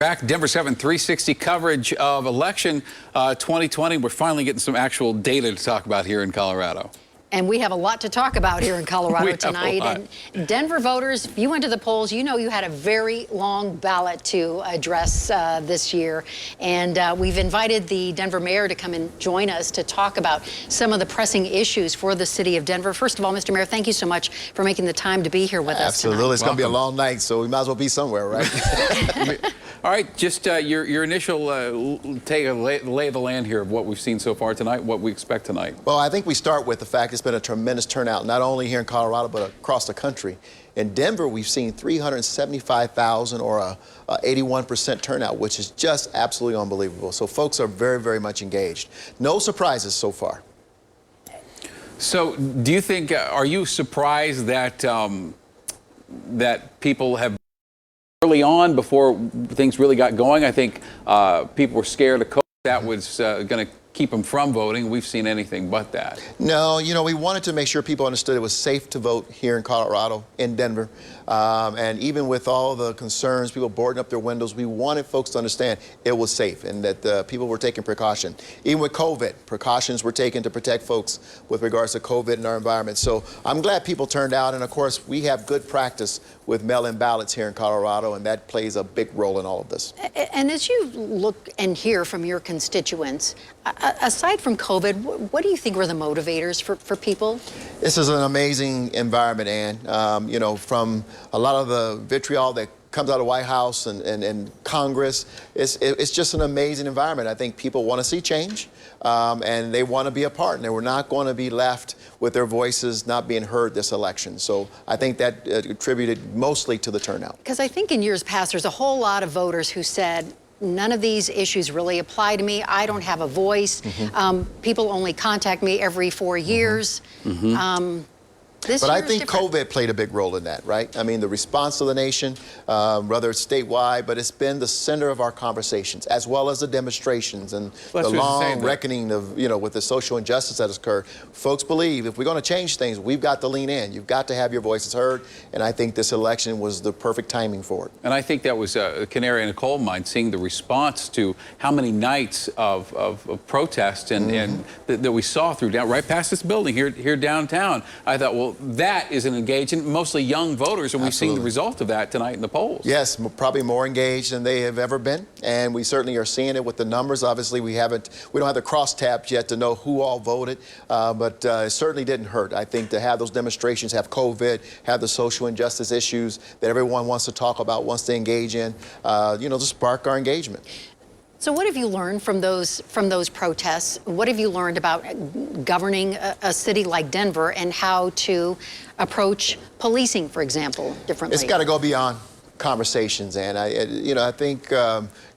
Back Denver 7 360 coverage of election 2020. We're finally getting some actual data to talk about here in Colorado. And we have a lot to talk about here in Colorado tonight. And Denver voters, if you went to the polls, you know you had a very long ballot to address this year. And we've invited the Denver mayor to come and join us to talk about some of the pressing issues for the city of Denver. First of all, Mr. Mayor, thank you so much for making the time to be here with us tonight. Absolutely. It's going to be a long night, so we might as well be somewhere, right? All right, just your initial lay of the land here of what we've seen so far tonight, what we expect tonight. Well, I think we start with the fact it's been a tremendous turnout, not only here in Colorado, but across the country. In Denver, we've seen 375,000 or a 81% turnout, which is just absolutely unbelievable. So folks are very, very much engaged. No surprises so far. So do you think, are you surprised that, that people have early on, before things really got going? I think people were scared of COVID. That was going to keep them from voting. We've seen anything but that. No, you know, we wanted to make sure people understood it was safe to vote here in Colorado, in Denver. And even with all the concerns, people boarding up their windows, we wanted folks to understand it was safe and that people were taking precaution. Even with COVID, precautions were taken to protect folks with regards to COVID in our environment. So I'm glad people turned out. And of course, we have good practice with mail-in ballots here in Colorado, and that plays a big role in all of this. And as you look and hear from your constituents, aside from COVID, what do you think were the motivators for people? This is an amazing environment, Ann. You know, from a lot of the vitriol that comes out of the White House and Congress, it's just an amazing environment. I think people want to see change, and they want to be a part, and they were not going to be left with their voices not being heard this election. So I think that attributed mostly to the turnout. Because I think in years past, there's a whole lot of voters who said, none of these issues really apply to me. I don't have a voice. People only contact me every 4 years. But I think COVID played a big role in that, right? I mean, the response of the nation, whether it's statewide, but it's been the center of our conversations, as well as the demonstrations and the long reckoning of, you know, with the social injustice that has occurred. Folks believe if we're going to change things, we've got to lean in. You've got to have your voices heard, and I think this election was the perfect timing for it. And I think that was a canary in a coal mine, seeing the response to how many nights of protests and that we saw through right past this building here downtown. I thought, well, that is an engagement, mostly young voters, and we've seen the result of that tonight in the polls. Yes, probably more engaged than they have ever been, and we certainly are seeing it with the numbers. Obviously, we don't have the crosstabs yet to know who all voted, but it certainly didn't hurt. I think to have those demonstrations, have COVID, have the social injustice issues that everyone wants to talk about, wants to engage in, you know, to spark our engagement. So what have you learned from those protests? What have you learned about governing a city like Denver and how to approach policing, for example, differently? It's got to go beyond conversations, and I think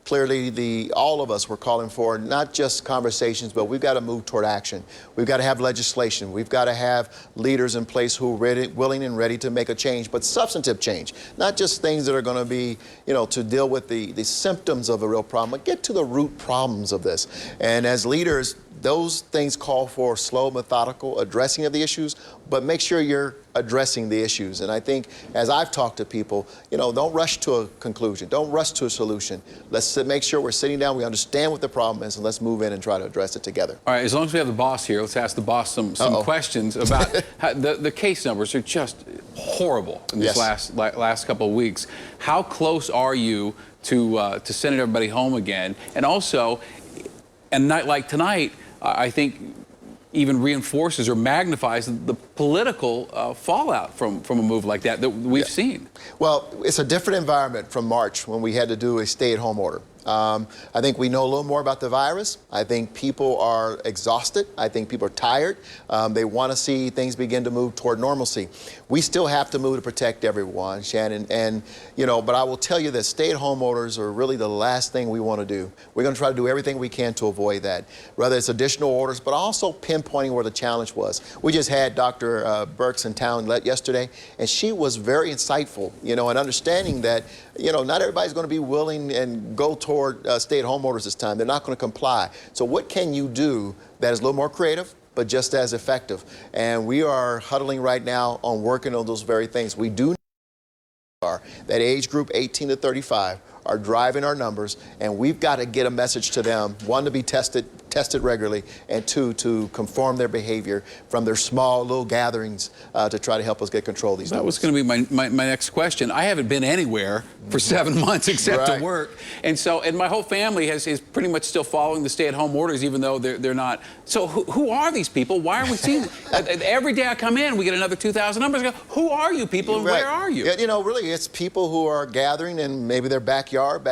clearly all of us were calling for not just conversations, but we've got to move toward action. We've got to have legislation. We've got to have leaders in place who are willing and ready to make a change, but substantive change, not just things that are going to be, you know, to deal with the symptoms of a real problem, but get to the root problems of this. And as leaders, those things call for slow, methodical addressing of the issues, but make sure you're addressing the issues. And I think as I've talked to people, you know, don't rush to a conclusion. Don't rush to a solution. Let's make sure we're sitting down, we understand what the problem is, and let's move in and try to address it together. All right, as long as we have the boss here, let's ask the boss some questions about how the case numbers are just horrible in this last couple of weeks. How close are you to sending everybody home again? And also, a night like tonight, I think even reinforces or magnifies the political fallout from a move like that we've seen. Well, it's a different environment from March when we had to do a stay-at-home order. I think we know a little more about the virus. I think people are exhausted. I think people are tired. They want to see things begin to move toward normalcy. We still have to move to protect everyone, Shannon. And, you know, but I will tell you that stay-at-home orders are really the last thing we want to do. We're going to try to do everything we can to avoid that, whether it's additional orders, but also pinpointing where the challenge was. We just had Dr. Burks in town yesterday, and she was very insightful, you know, and understanding that, you know, not everybody's going to be willing and go toward stay-at-home orders this time. They're not going to comply. So what can you do that is a little more creative, but just as effective? And we are huddling right now on working on those very things. We do that age group 18 to 35 are driving our numbers, and we've got to get a message to them, one, to be tested regularly, and two, to conform their behavior from their small little gatherings to try to help us get control of these numbers. That was going to be my next question. I haven't been anywhere for 7 months except to work, and my whole family is pretty much still following the stay-at-home orders, even though they're not. So who are these people? Why are we seeing every day I come in, we get another 2,000 numbers? I go, who are you people, and where are you? Yeah, you know, really, it's people who are gathering in maybe their backyard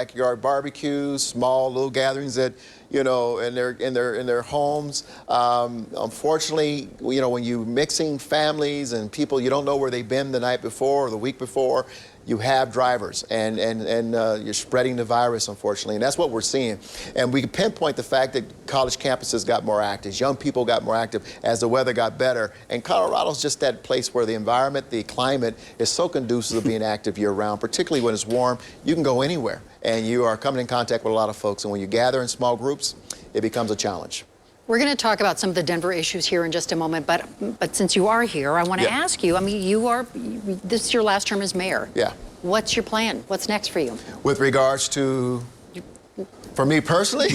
barbecues, small little gatherings that, you know, in their homes. Unfortunately, you know, when you're mixing families and people, you don't know where they've been the night before or the week before. You have drivers, and you're spreading the virus, unfortunately, and that's what we're seeing. And we can pinpoint the fact that college campuses got more active, young people got more active as the weather got better. And Colorado's just that place where the environment, the climate is so conducive to being active year-round, particularly when it's warm. You can go anywhere, and you are coming in contact with a lot of folks. And when you gather in small groups, it becomes a challenge. We're going to talk about some of the Denver issues here in just a moment, but since you are here, I want to ask you, I mean, this is your last term as mayor. Yeah. What's your plan? What's next for you? With regards to, for me personally?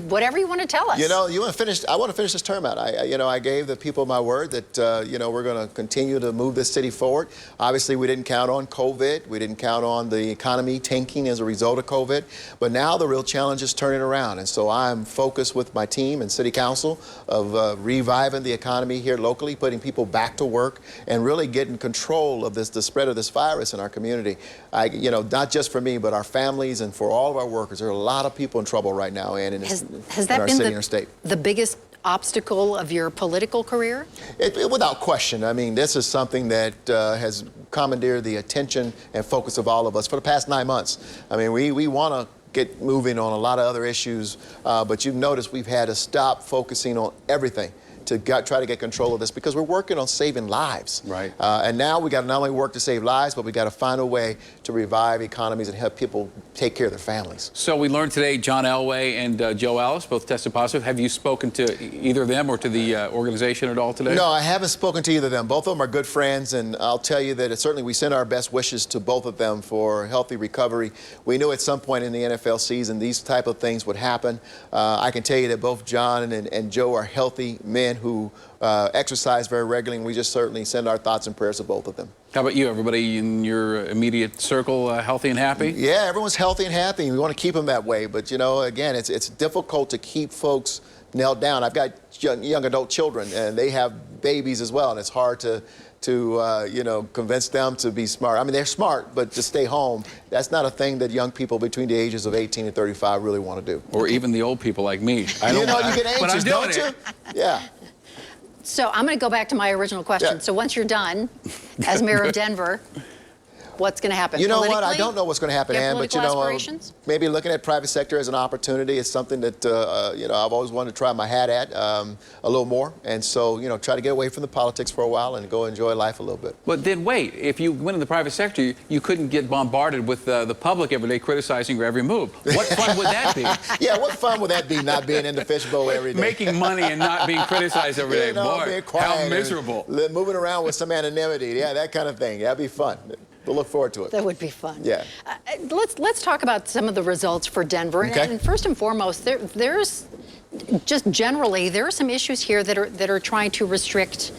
Whatever you want to tell us. You know, I want to finish this term out. I gave the people my word that, you know, we're going to continue to move this city forward. Obviously, we didn't count on COVID. We didn't count on the economy tanking as a result of COVID. But now the real challenge is turning around. And so I'm focused with my team and city council of reviving the economy here locally, putting people back to work, and really getting control of the spread of this virus in our community. You know, not just for me, but our families and for all of our workers. There are a lot of people in trouble right now, and in our city and our state. The biggest obstacle of your political career? Without question. I mean, this is something that has commandeered the attention and focus of all of us for the past 9 months. I mean, we want to get moving on a lot of other issues, but you've noticed we've had to stop focusing on everything to try to get control of this, because we're working on saving lives. Right. And now we got to not only work to save lives, but we got to find a way to revive economies and help people take care of their families. So we learned today John Elway and Joe Ellis both tested positive. Have you spoken to either of them or to the organization at all today? No, I haven't spoken to either of them. Both of them are good friends, and I'll tell you that certainly we send our best wishes to both of them for healthy recovery. We knew at some point in the NFL season these type of things would happen. I can tell you that both John and Joe are healthy men who exercise very regularly, and we just certainly send our thoughts and prayers to both of them. How about you? Everybody in your immediate circle healthy and happy? Yeah, everyone's healthy and happy, and we want to keep them that way. But, you know, again, it's difficult to keep folks nailed down. I've got young adult children, and they have babies as well, and it's hard to you know, convince them to be smart. I mean, they're smart, but to stay home, that's not a thing that young people between the ages of 18 and 35 really want to do. Or even the old people like me. You know, you get anxious, don't you? Yeah. So I'm going to go back to my original question. Yeah. So once you're done as mayor of Denver, what's going to happen? You know what? I don't know what's going to happen, Ann, but you know, maybe looking at private sector as an opportunity is something that you know, I've always wanted to try my hat at a little more, and so, you know, try to get away from the politics for a while and go enjoy life a little bit. But then wait, if you went in the private sector, you couldn't get bombarded with the public every day criticizing your every move. What fun would that be? Yeah, what fun would that be, not being in the fishbowl every day? Making money and not being criticized every day. You know, boy, how miserable. Moving around with some anonymity, yeah, that kind of thing. That'd be fun. We'll look forward to it. That would be fun. Yeah. Let's talk about some of the results for Denver. Okay. And first and foremost, there's just generally there are some issues here that are trying to restrict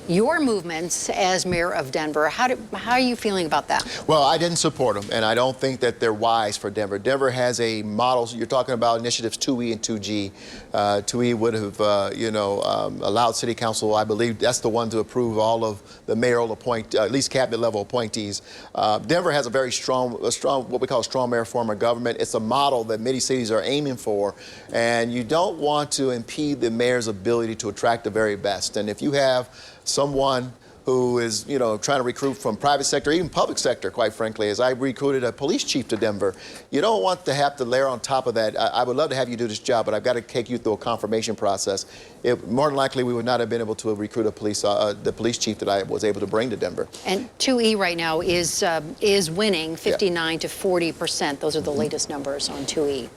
your movements as mayor of Denver. How are you feeling about that? Well, I didn't support them, and I don't think that they're wise for Denver. Denver has a model. You're talking about initiatives 2E and 2G. 2E would have, you know, allowed City Council, I believe that's the one to approve all of the mayoral at least cabinet level appointees. Denver has a very strong, what we call a strong mayor form of government. It's a model that many cities are aiming for, and you don't want to impede the mayor's ability to attract the very best. And if you have someone who is, you know, trying to recruit from private sector, even public sector, quite frankly, as I recruited a police chief to Denver, you don't want to have to layer on top of that. I would love to have you do this job, but I've got to take you through a confirmation process. More than likely, we would not have been able to recruit the police chief that I was able to bring to Denver. And 2E right now is winning 59 to 40%. Those are the latest numbers on 2E.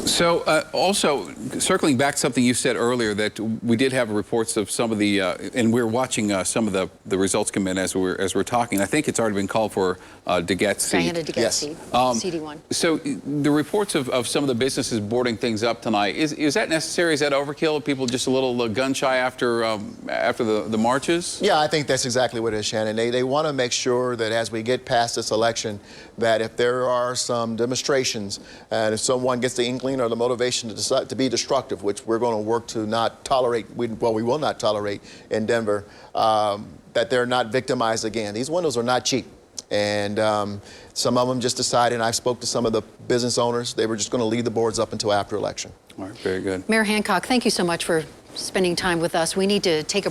So also, circling back to something you said earlier, that we did have reports of some of the, and we're watching some of the results come in as we're talking. I think it's already been called for DeGette's seat. Diana DeGette's seat, CD1. So the reports of some of the businesses boarding things up tonight, is that necessary? Is that overkill? People just a little gun shy after the marches? Yeah, I think that's exactly what it is, Shannon. They want to make sure that as we get past this election, that if there are some demonstrations and if someone gets the inkling or the motivation to decide to be destructive, which we're going to work to not tolerate, we will not tolerate in Denver, that they're not victimized again. These windows are not cheap. And some of them just decided, and I spoke to some of the business owners, they were just going to leave the boards up until after election. All right, very good. Mayor Hancock, thank you so much for spending time with us. We need to take a